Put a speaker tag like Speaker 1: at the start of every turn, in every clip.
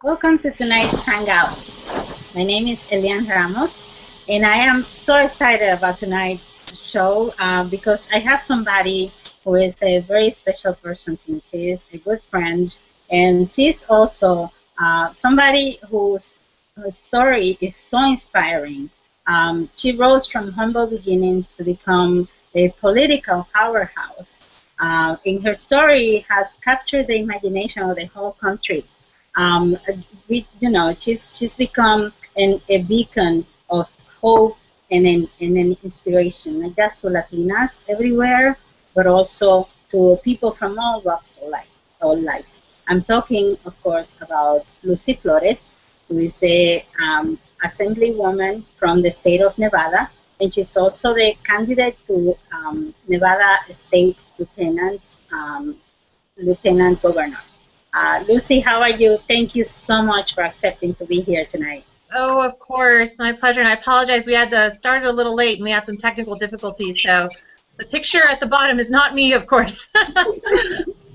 Speaker 1: Welcome to tonight's Hangout. My name is Elian Ramos, and I am so excited about tonight's show because I have somebody who is a very special person to me. She is a good friend, and she's also somebody whose story is so inspiring. She rose from humble beginnings to become a political powerhouse. In her story has captured the imagination of the whole country. Um, she's become a beacon of hope and an inspiration, not just to Latinas everywhere, but also to people from all walks of life. I'm talking, of course, about Lucy Flores, who is the Assemblywoman from the state of Nevada, and she's also the candidate to Nevada State Lieutenant Governor. Lucy, how are you? Thank you so much for accepting to be here tonight.
Speaker 2: Oh, of course. My pleasure. And I apologize. We had to start a little late, and we had some technical difficulties. So the picture at the bottom is not me, of course.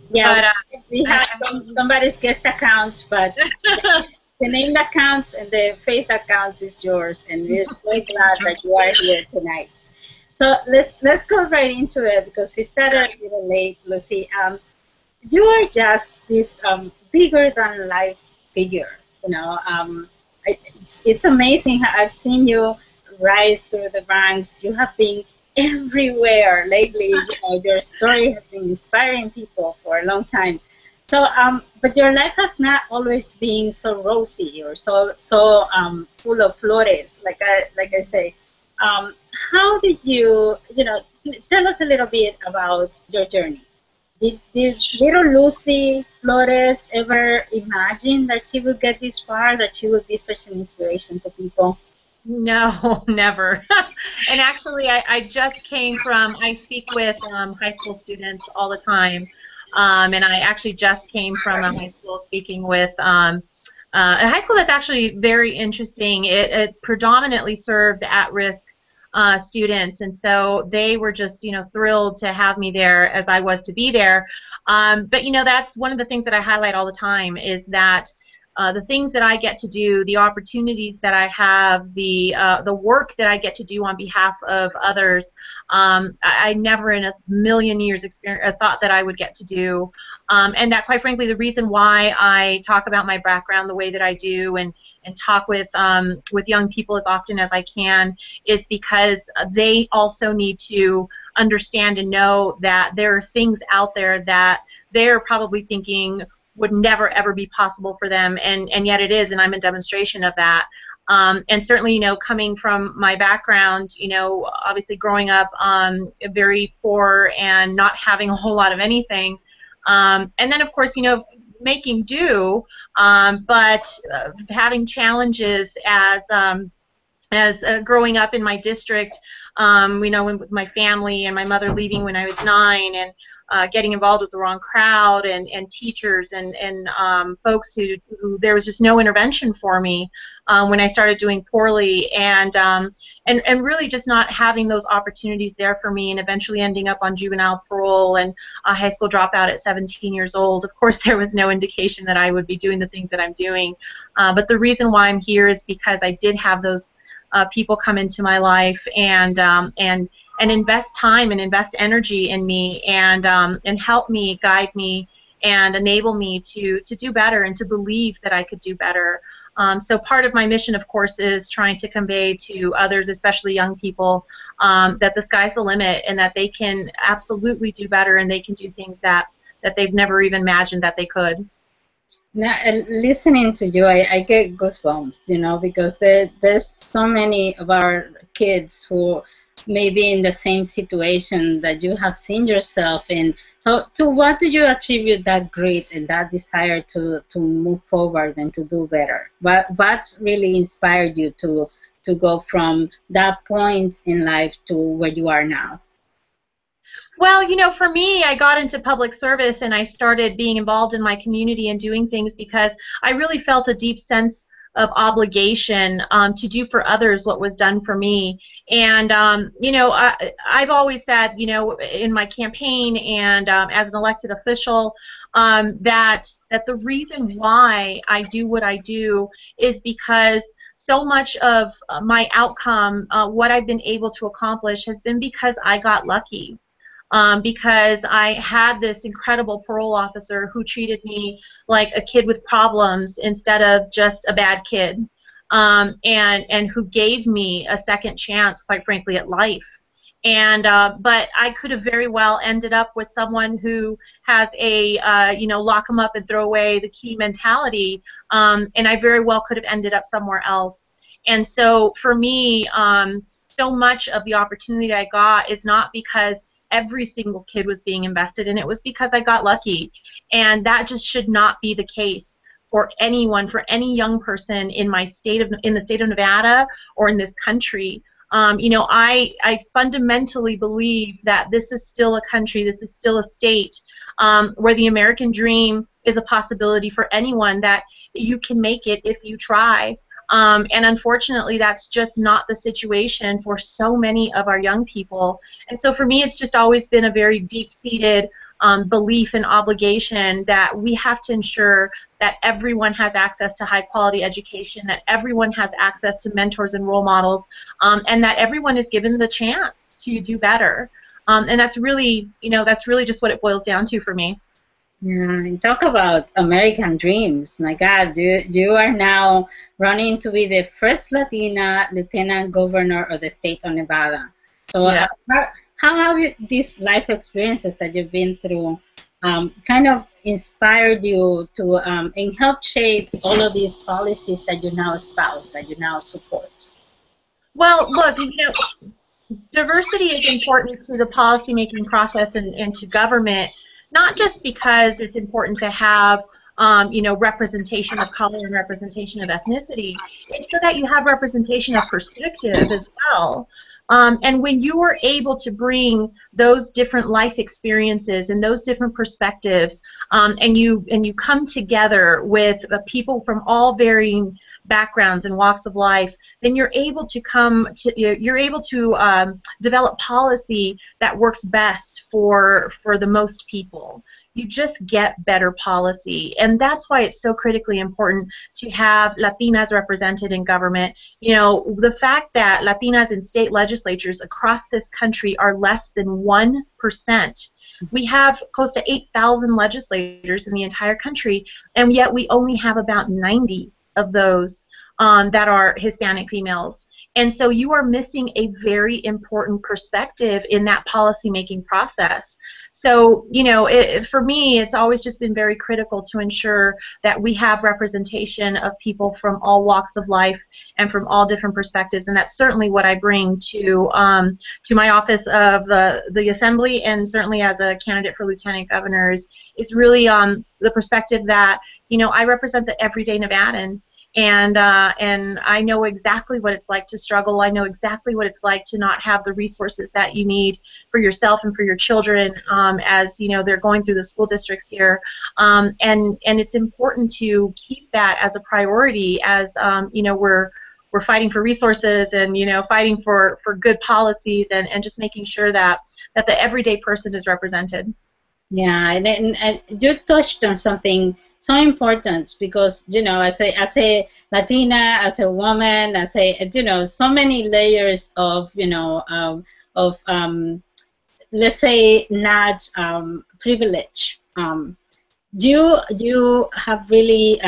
Speaker 1: Yeah, but, we have somebody's guest account, but the name that counts and the face that counts is yours, and we're so glad that you are here tonight. So let's go right into it because we started a little late, Lucy. You are just this bigger than life figure. It's amazing how I've seen you rise through the ranks. You have been everywhere lately. Your story has been inspiring people for a long time. So, but your life has not always been so rosy or so full of flores, like I say. How did you tell us a little bit about your journey? Did little Lucy Flores ever imagine that she would get this far, that she would be such an inspiration to people?
Speaker 2: No, never. And actually, I just came from, I speak with high school students all the time, and I actually just came from a high school speaking with a high school that's actually very interesting. It predominantly serves at-risk students, and so they were just thrilled to have me there as I was to be there. But that's one of the things that I highlight all the time is that the things that I get to do, the opportunities that I have, the work that I get to do on behalf of others, I never in a million years thought that I would get to do. And that, quite frankly, the reason why I talk about my background the way that I do and talk with young people as often as I can is because they also need to understand and know that there are things out there that they're probably thinking would never ever be possible for them, and yet it is, and I'm a demonstration of that. And certainly, coming from my background, obviously growing up very poor and not having a whole lot of anything, and then of course, making do, but having challenges as growing up in my district, with my family and my mother leaving when I was 9, and getting involved with the wrong crowd and teachers and folks who there was just no intervention for me when I started doing poorly, and really just not having those opportunities there for me, and eventually ending up on juvenile parole and a high school dropout at 17 years old. Of course, there was no indication that I would be doing the things that I'm doing, but the reason why I'm here is because I did have those people come into my life and invest time and invest energy in me and help me, guide me, and enable me to do better and to believe that I could do better. So part of my mission, of course, is trying to convey to others, especially young people, that the sky's the limit and that they can absolutely do better and they can do things that they've never even imagined that they could.
Speaker 1: Now, listening to you, I get goosebumps, because there's so many of our kids who may be in the same situation that you have seen yourself in. So to what do you attribute that grit and that desire to move forward and to do better? What really inspired you to go from that point in life to where you are now?
Speaker 2: Well, for me, I got into public service and I started being involved in my community and doing things because I really felt a deep sense of obligation to do for others what was done for me. And, I've always said, in my campaign and as an elected official, that the reason why I do what I do is because so much of my outcome, what I've been able to accomplish, has been because I got lucky. Because I had this incredible parole officer who treated me like a kid with problems instead of just a bad kid, and who gave me a second chance, quite frankly, at life. And but I could have very well ended up with someone who has a lock them up and throw away the key mentality, and I very well could have ended up somewhere else. And so for me, so much of the opportunity I got is not because every single kid was being invested in. It was because I got lucky, and that just should not be the case for anyone, for any young person in the state of Nevada or in this country. I fundamentally believe that this is still a country, this is still a state where the American dream is a possibility for anyone, that you can make it if you try. And unfortunately, that's just not the situation for so many of our young people. And so for me, it's just always been a very deep-seated belief and obligation that we have to ensure that everyone has access to high-quality education, that everyone has access to mentors and role models, and that everyone is given the chance to do better. And that's really just what it boils down to for me.
Speaker 1: Yeah, and talk about American dreams. My God, you are now running to be the first Latina Lieutenant Governor of the state of Nevada. So
Speaker 2: Yeah.
Speaker 1: how have these life experiences that you've been through kind of inspired you to and help shape all of these policies that you now espouse, that you now support?
Speaker 2: Well, look, diversity is important to the policymaking process and to government, not just because it's important to have representation of color and representation of ethnicity. It's so that you have representation of perspective as well. And when you are able to bring those different life experiences and those different perspectives, and you come together with people from all varying backgrounds and walks of life, then you're able to develop policy that works best for the most people. You just get better policy, and that's why it's so critically important to have Latinas represented in government. The fact that Latinas in state legislatures across this country are less than 1%. We have close to 8,000 legislators in the entire country, and yet we only have about 90 of those that are Hispanic females. And so you are missing a very important perspective in that policymaking process. So, for me, it's always just been very critical to ensure that we have representation of people from all walks of life and from all different perspectives, and that's certainly what I bring to my office of the Assembly, and certainly as a candidate for Lieutenant Governor is really the perspective that, I represent the everyday Nevadan. And I know exactly what it's like to struggle. I know exactly what it's like to not have the resources that you need for yourself and for your children as they're going through the school districts here. And it's important to keep that as a priority as we're fighting for resources and fighting for good policies and just making sure that the everyday person is represented.
Speaker 1: Yeah, and you touched on something so important because as a Latina, as a woman, as a so many layers of let's say not privilege. You have really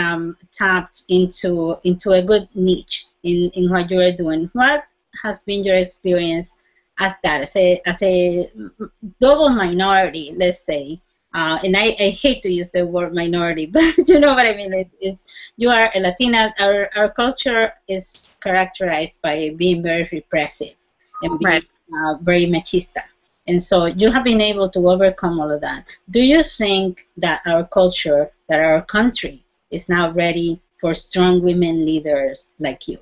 Speaker 1: tapped into a good niche in what you are doing. What has been your experience as a double minority, let's say, and I hate to use the word minority, but you know what I mean. Is you are a Latina. Our culture is characterized by being very repressive and being very machista, and so you have been able to overcome all of that. Do you think that our culture, that our country, is now ready for strong women leaders like you?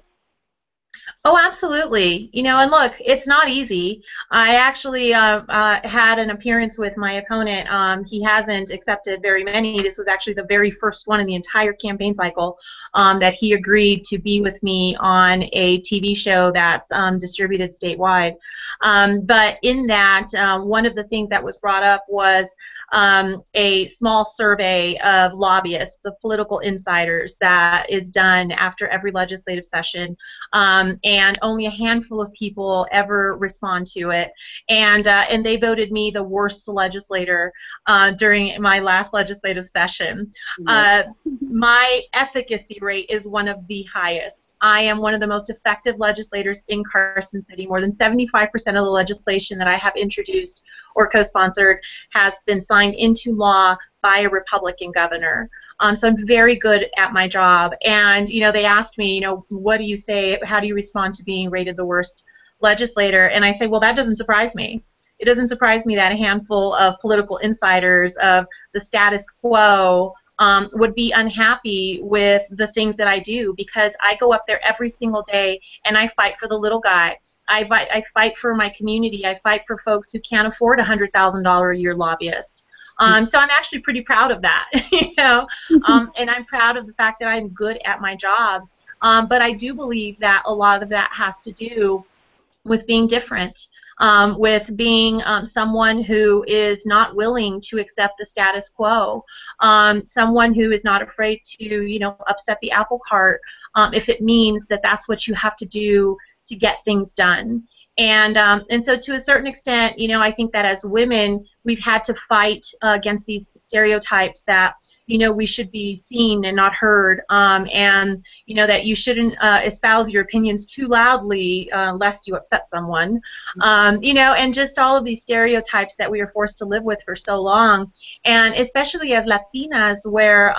Speaker 2: Oh, absolutely. And look, it's not easy. I actually had an appearance with my opponent. He hasn't accepted very many. This was actually the very first one in the entire campaign cycle that he agreed to be with me on a TV show that's distributed statewide. But in that, one of the things that was brought up was a small survey of lobbyists, of political insiders that is done after every legislative session, and only a handful of people ever respond to it. And they voted me the worst legislator during my last legislative session. My efficacy rate is one of the highest. I am one of the most effective legislators in Carson City. More than 75% of the legislation that I have introduced or co-sponsored has been signed into law by a Republican governor. So I'm very good at my job. And, you know, they asked me, you know, what do you say, how do you respond to being rated the worst legislator? And I say, well, that doesn't surprise me. It doesn't surprise me that a handful of political insiders of the status quo would be unhappy with the things that I do, because I go up there every single day and I fight for the little guy. I fight for my community. I fight for folks who can't afford a $100,000 a year lobbyist. So I'm actually pretty proud of that, you know, and I'm proud of the fact that I'm good at my job. But I do believe that a lot of that has to do with being different. With being someone who is not willing to accept the status quo, someone who is not afraid to, you know, upset the apple cart if it means that that's what you have to do to get things done. And so to a certain extent, you know, I think that as women, we've had to fight against these stereotypes that, you know, we should be seen and not heard, and, you know, that you shouldn't espouse your opinions too loudly lest you upset someone, you know, and just all of these stereotypes that we are forced to live with for so long. And especially as Latinas, where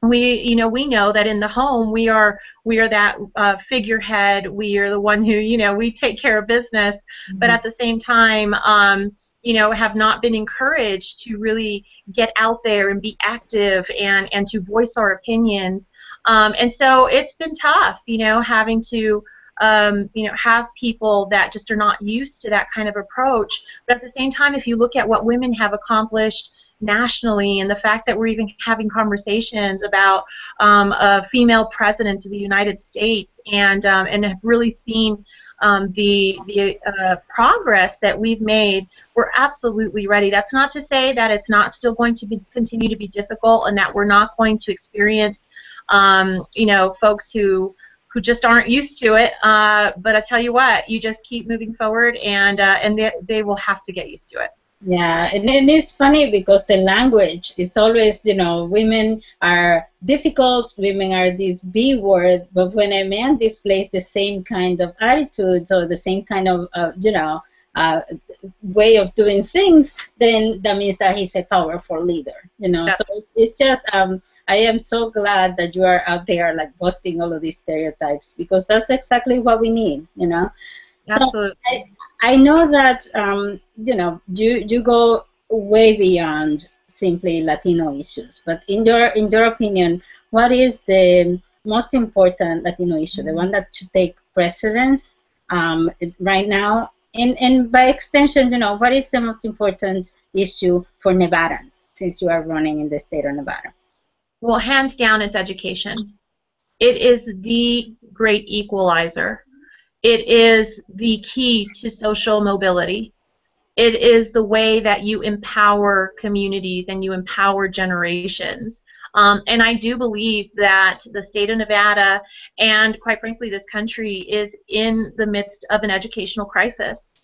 Speaker 2: we know that in the home we are that figurehead. We are the one who, you know, we take care of business, but at the same time, you know, have not been encouraged to really get out there and be active and to voice our opinions. And so it's been tough, you know, having to you know, have people that just are not used to that kind of approach. But at the same time, if you look at what women have accomplished nationally, and the fact that we're even having conversations about a female president of the United States, and have really seen the progress that we've made, we're absolutely ready. That's not to say that it's not still going to continue to be difficult, and that we're not going to experience you know, folks who just aren't used to it. But I tell you what, you just keep moving forward, and they will have to get used to it.
Speaker 1: Yeah, and it's funny because the language is always, you know, women are difficult, women are this B word, but when a man displays the same kind of attitudes or the same kind of, you know, way of doing things, then that means that he's a powerful leader, you know. So it's just, I am so glad that you are out there, like, busting all of these stereotypes, because that's exactly what we need, you know.
Speaker 2: Absolutely.
Speaker 1: So I know that you know, you go way beyond simply Latino issues, but in your opinion, what is the most important Latino issue, the one that should take precedence right now, and by extension, you know, what is the most important issue for Nevadans, since you are running in the state of Nevada?
Speaker 2: Well, hands down, it's education. It is the great equalizer. It is the key to social mobility. It is the way that you empower communities and you empower generations. And I do believe that the state of Nevada, and quite frankly this country, is in the midst of an educational crisis.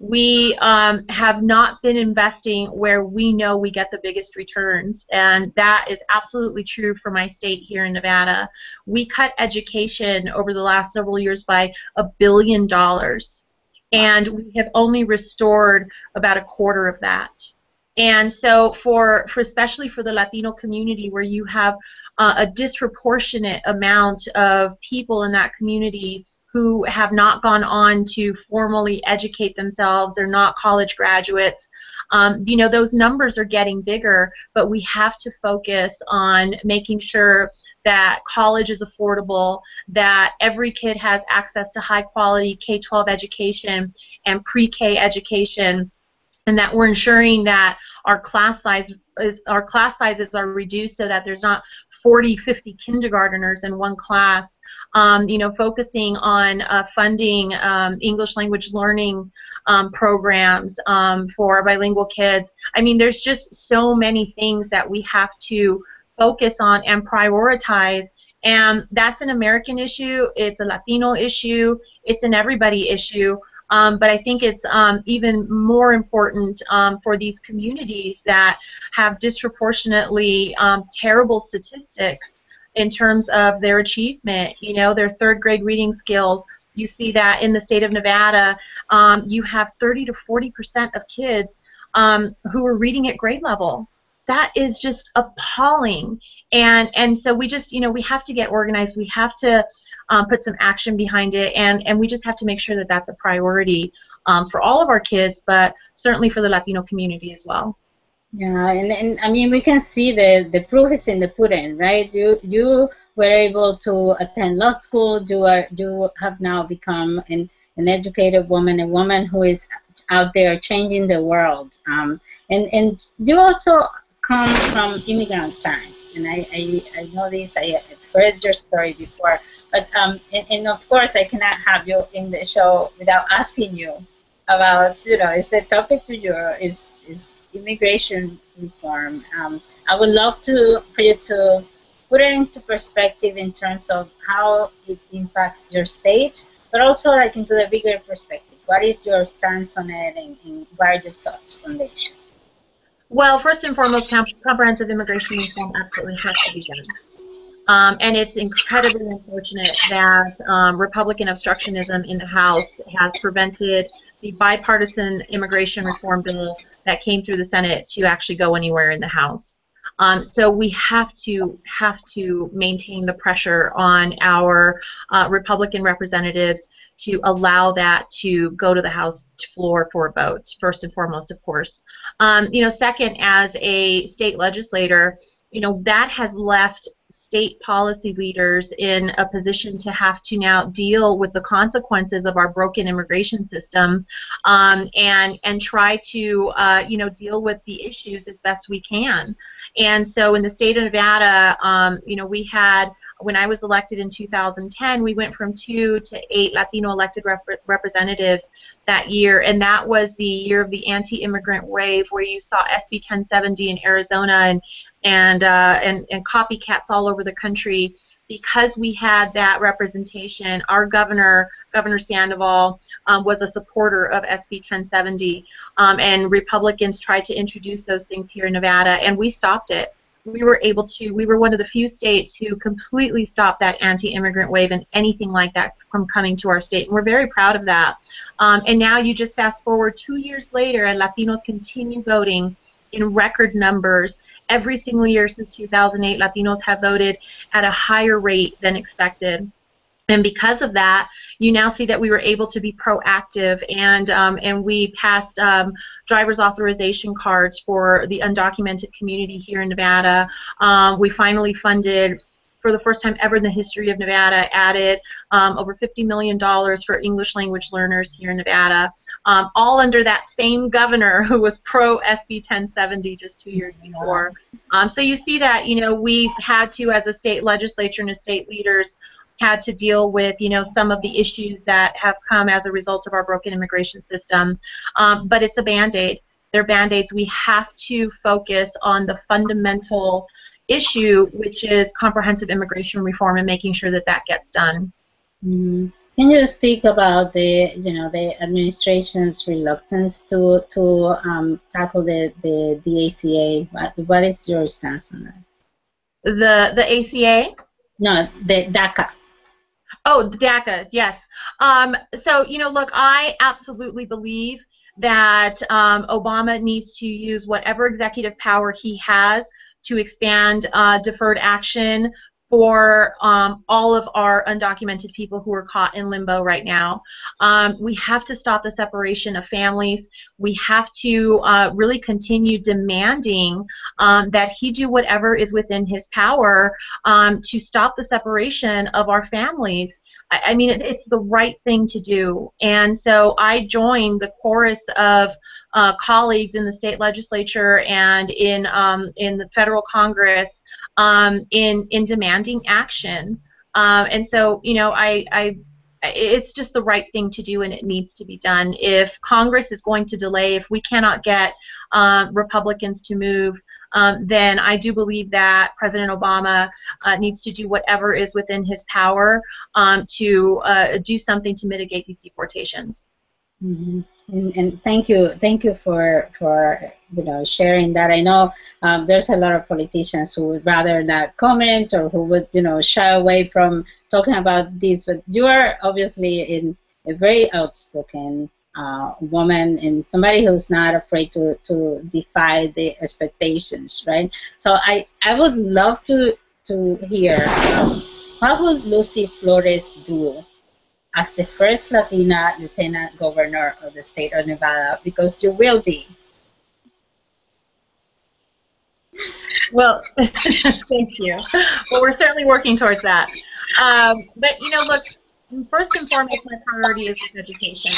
Speaker 2: We have not been investing where we know we get the biggest returns, and that is absolutely true for my state here in Nevada. We cut education over the last several years by $1 billion, and we have only restored about a quarter of that. And so for especially for the Latino community, where you have a disproportionate amount of people in that community who have not gone on to formally educate themselves, they're not college graduates, you know, those numbers are getting bigger, but we have to focus on making sure that college is affordable, that every kid has access to high quality K-12 education and pre-K education, and that we're ensuring that our class sizes are reduced so that there's not 40, 50 kindergarteners in one class. You know, focusing on funding English language learning programs for bilingual kids. I mean, there's just so many things that we have to focus on and prioritize. And that's an American issue. It's a Latino issue. It's an everybody issue. But I think it's even more important for these communities that have disproportionately terrible statistics in terms of their achievement. You know, their third grade reading skills. You see that in the state of Nevada, you have 30 to 40% of kids who are reading at grade level. That is just appalling. And so we just, you know, we have to get organized. We have to put some action behind it, and we just have to make sure that that's a priority for all of our kids, but certainly for the Latino community as well.
Speaker 1: Yeah, and I mean, we can see the proof is in the pudding, right? You were able to attend law school. You have now become an educated woman, a woman who is out there changing the world. And you also come from immigrant parents, and I know this. I've heard your story before, but and of course I cannot have you in the show without asking you about, you know, is the topic to you is immigration reform. I would love for you to put it into perspective in terms of how it impacts your state, but also like into the bigger perspective. What is your stance on it, and what are your thoughts on the issue?
Speaker 2: Well, first and foremost, comprehensive immigration reform absolutely has to be done. And it's incredibly unfortunate that Republican obstructionism in the House has prevented the bipartisan immigration reform bill that came through the Senate to actually go anywhere in the House. So we have to maintain the pressure on our Republican representatives to allow that to go to the House floor for a vote, first and foremost, of course. You know, second, as a state legislator, you know, that has left state policy leaders in a position to have to now deal with the consequences of our broken immigration system, and try to you know, deal with the issues as best we can. And so in the state of Nevada, you know, we had, when I was elected in 2010, we went from 2 to 8 Latino elected representatives that year, and that was the year of the anti-immigrant wave, where you saw SB 1070 in Arizona and copycats all over the country. Because we had that representation, our Governor Sandoval, was a supporter of SB 1070, and Republicans tried to introduce those things here in Nevada, and we stopped it. We were one of the few states who completely stopped that anti-immigrant wave and anything like that from coming to our state, and we're very proud of that. And now you just fast forward 2 years later, and Latinos continue voting in record numbers. Every single year since 2008, Latinos have voted at a higher rate than expected. And because of that, you now see that we were able to be proactive, and we passed driver's authorization cards for the undocumented community here in Nevada. We finally funded, for the first time ever in the history of Nevada, added over $50 million for English language learners here in Nevada, all under that same governor who was pro SB 1070 just 2 years before. So you see that, you know, we've had to, as a state legislature and as state leaders, had to deal with, you know, some of the issues that have come as a result of our broken immigration system. But it's a Band-Aid. They're Band-Aids. We have to focus on the fundamental issue, which is comprehensive immigration reform, and making sure that that gets done.
Speaker 1: Mm-hmm. Can you speak about the, you know, the administration's reluctance to tackle the ACA? What is your stance on
Speaker 2: that? The ACA?
Speaker 1: No, the DACA.
Speaker 2: Oh, the DACA, yes. So, you know, look, I absolutely believe that Obama needs to use whatever executive power he has to expand deferred action for all of our undocumented people who are caught in limbo right now. We have to stop the separation of families. We have to really continue demanding that he do whatever is within his power to stop the separation of our families. I mean, it's the right thing to do. And so I joined the chorus of colleagues in the state legislature and in the federal Congress in demanding action. And so, you know, it's just the right thing to do, and it needs to be done. If Congress is going to delay, if we cannot get Republicans to move, then I do believe that President Obama needs to do whatever is within his power to do something to mitigate these deportations.
Speaker 1: Mm-hmm. And thank you for you know, sharing that. I know there's a lot of politicians who would rather not comment, or who would, you know, shy away from talking about this, but you are obviously a very outspoken woman, and somebody who's not afraid to defy the expectations, right? So I would love to hear what would Lucy Flores do as the first Latina Lieutenant Governor of the state of Nevada, because you will be.
Speaker 2: Well, thank you. Well, we're certainly working towards that. But, you know, look, first and foremost, my priority is this education.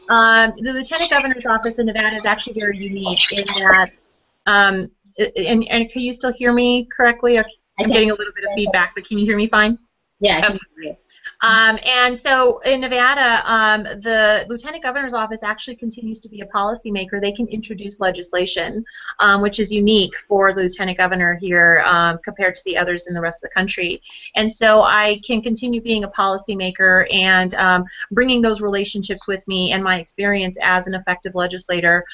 Speaker 2: The Lieutenant Governor's office in Nevada is actually very unique in that, and can you still hear me correctly? I'm getting a little bit of feedback, but can you hear me fine?
Speaker 1: Yeah, I can hear you.
Speaker 2: And so in Nevada, the Lieutenant Governor's office actually continues to be a policymaker. They can introduce legislation, which is unique for the Lieutenant Governor here compared to the others in the rest of the country. And so I can continue being a policymaker and bringing those relationships with me and my experience as an effective legislator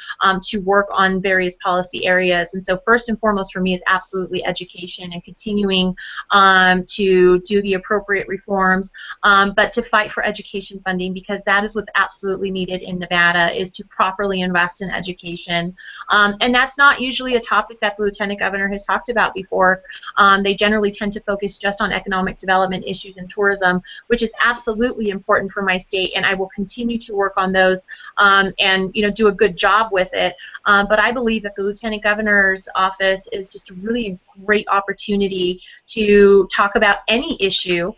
Speaker 2: to work on various policy areas. And so first and foremost for me is absolutely education and continuing to do the appropriate reforms. But to fight for education funding, because that is what's absolutely needed in Nevada, is to properly invest in education. And that's not usually a topic that the Lieutenant Governor has talked about before. They generally tend to focus just on economic development issues and tourism, which is absolutely important for my state, and I will continue to work on those and, you know, do a good job with it. But I believe that the Lieutenant Governor's office is just a really great opportunity to talk about any issue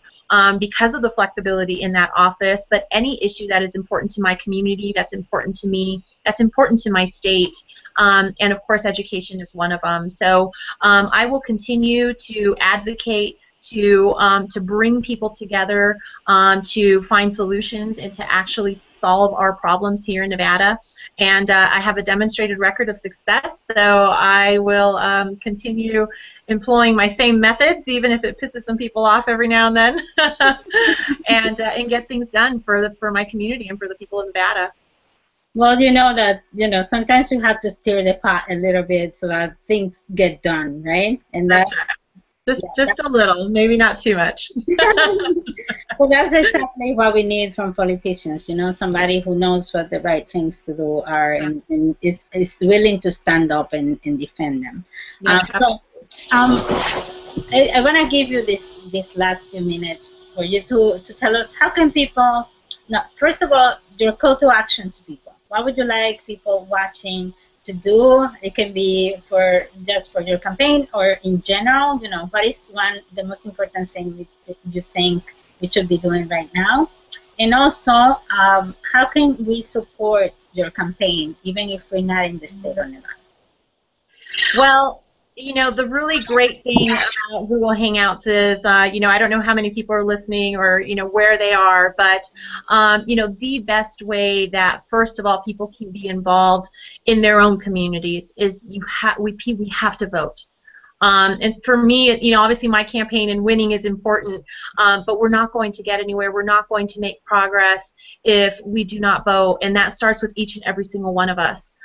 Speaker 2: because of the flexibility in that office, but any issue that is important to my community, that's important to me, that's important to my state, and of course education is one of them. So I will continue to advocate to bring people together, to find solutions and to actually solve our problems here in Nevada. And I have a demonstrated record of success, so I will continue employing my same methods, even if it pisses some people off every now and then, and get things done for my community and for the people of Nevada.
Speaker 1: Well, you know that, you know, sometimes you have to stir the pot a little bit so that things get done, right? And
Speaker 2: that's right. Just a little, maybe not too much.
Speaker 1: Well, that's exactly what we need from politicians, you know, somebody who knows what the right things to do are and is willing to stand up and defend them.
Speaker 2: Yeah,
Speaker 1: I want to give you this last few minutes for you to tell us how can people, no, first of all, your call to action to people. What would you like people watching to do? It can be just for your campaign or in general. You know, what is the most important thing you think we should be doing right now? And also, how can we support your campaign even if we're not in the state of Nevada?
Speaker 2: Well, you know, the really great thing about Google Hangouts is, you know, I don't know how many people are listening or, you know, where they are, but, you know, the best way that, first of all, people can be involved in their own communities is we have to vote. And for me, you know, obviously my campaign and winning is important, but we're not going to get anywhere. We're not going to make progress if we do not vote, and that starts with each and every single one of us.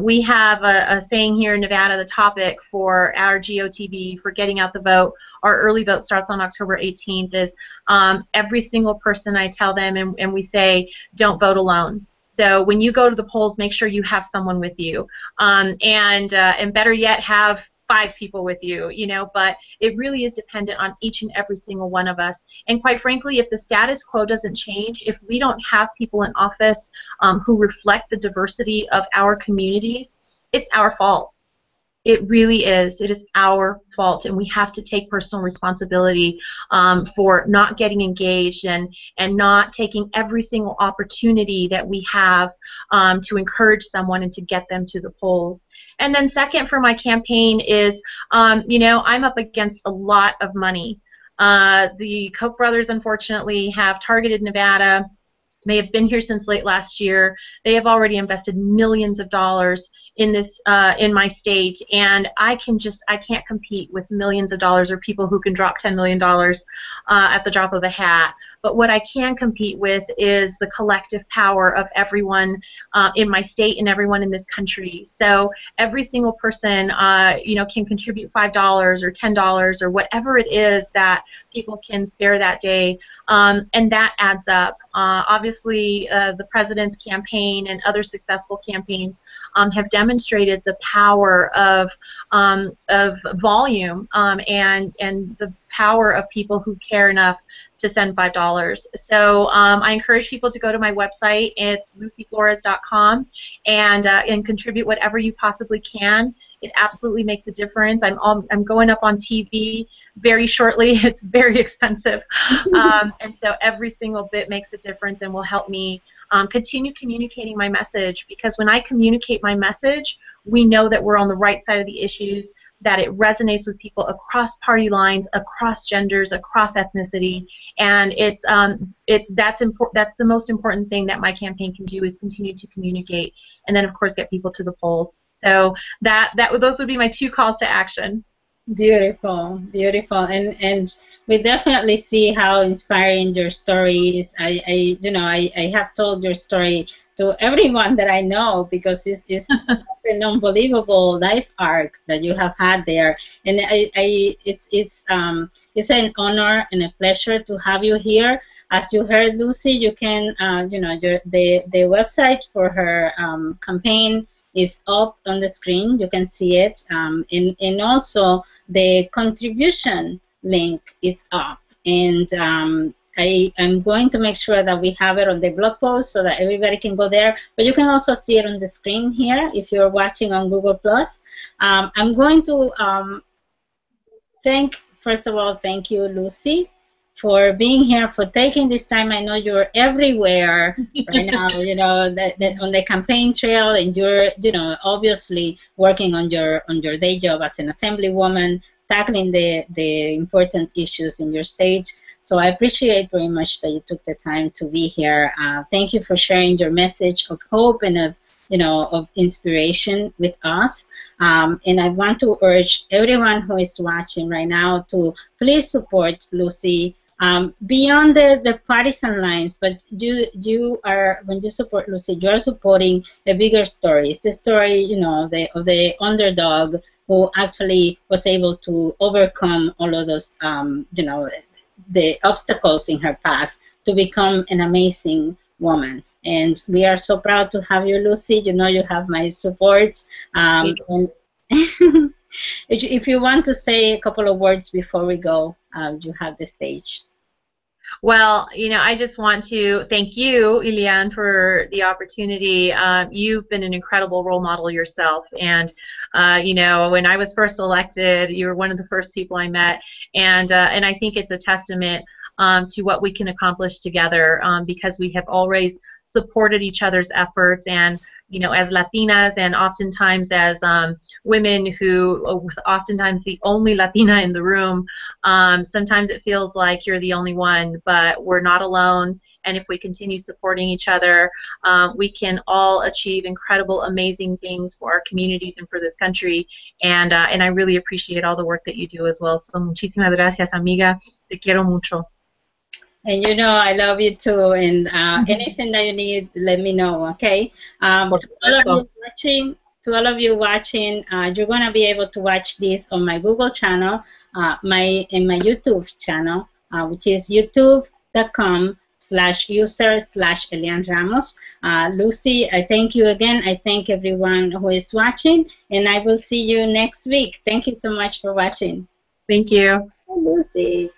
Speaker 2: We have a saying here in Nevada, the topic for our GOTV, for getting out the vote. Our early vote starts on October 18th, is every single person I tell them, and we say, don't vote alone. So when you go to the polls, make sure you have someone with you, and better yet, have 5 people with you, you know, but it really is dependent on each and every single one of us. And quite frankly, if the status quo doesn't change, if we don't have people in office who reflect the diversity of our communities, it's our fault. It really is. It is our fault, and we have to take personal responsibility for not getting engaged and not taking every single opportunity that we have to encourage someone and to get them to the polls. And then second for my campaign is, you know, I'm up against a lot of money. The Koch brothers, unfortunately, have targeted Nevada. They have been here since late last year. They have already invested millions of dollars in this in my state, and I can't compete with millions of dollars or people who can drop $10 million at the drop of a hat. But what I can compete with is the collective power of everyone in my state and everyone in this country. So every single person, you know, can contribute $5 or $10 or whatever it is that people can spare that day, and that adds up. Obviously, the president's campaign and other successful campaigns have demonstrated the power of volume and the power of people who care enough to send $5. So I encourage people to go to my website. It's lucyflores.com and contribute whatever you possibly can. It absolutely makes a difference. I'm going up on TV very shortly. It's very expensive, and so every single bit makes a difference and will help me continue communicating my message, because when I communicate my message, we know that we're on the right side of the issues, that it resonates with people across party lines, across genders, across ethnicity, and that's the most important thing that my campaign can do, is continue to communicate, and then of course get people to the polls. So those would be my 2 calls to action.
Speaker 1: Beautiful, beautiful, and we definitely see how inspiring your story is. I have told your story to everyone that I know, because it's an unbelievable life arc that you have had there, and it's an honor and a pleasure to have you here. As you heard, Lucy, you can the website for her campaign is up on the screen. You can see it, and also the contribution link is up, and I'm going to make sure that we have it on the blog post so that everybody can go there, but you can also see it on the screen here if you're watching on Google+. I'm going to first of all, thank you, Lucy, for being here, for taking this time. I know you're everywhere right now, you know, on the campaign trail, and you're, you know, obviously working on your day job as an Assemblywoman, tackling the important issues in your state. So I appreciate very much that you took the time to be here. Thank you for sharing your message of hope and of inspiration with us. And I want to urge everyone who is watching right now to please support Lucy. Beyond the partisan lines, but when you support Lucy, you are supporting a bigger story. It's the story, you know, of the underdog who actually was able to overcome all of those, the obstacles in her path to become an amazing woman. And we are so proud to have you, Lucy. You know, you have my support. And if you want to say a couple of words before we go, you have the stage.
Speaker 2: Well, you know, I just want to thank you, Elian, for the opportunity. You've been an incredible role model yourself, and you know, when I was first elected, you were one of the first people I met, and I think it's a testament to what we can accomplish together, because we have always supported each other's efforts, and you know, as Latinas, and oftentimes as women who was oftentimes the only Latina in the room, sometimes it feels like you're the only one, but we're not alone. And if we continue supporting each other, we can all achieve incredible, amazing things for our communities and for this country. And I really appreciate all the work that you do as well. So muchísimas gracias, amiga. Te quiero mucho.
Speaker 1: And you know, I love you too. And anything that you need, let me know, okay? To all of you watching, you're gonna be able to watch this on my Google channel, and my YouTube channel, which is youtube.com/user/Elian Ramos. Lucy, I thank you again. I thank everyone who is watching, and I will see you next week. Thank you so much for watching.
Speaker 2: Thank you.
Speaker 1: Bye, Lucy.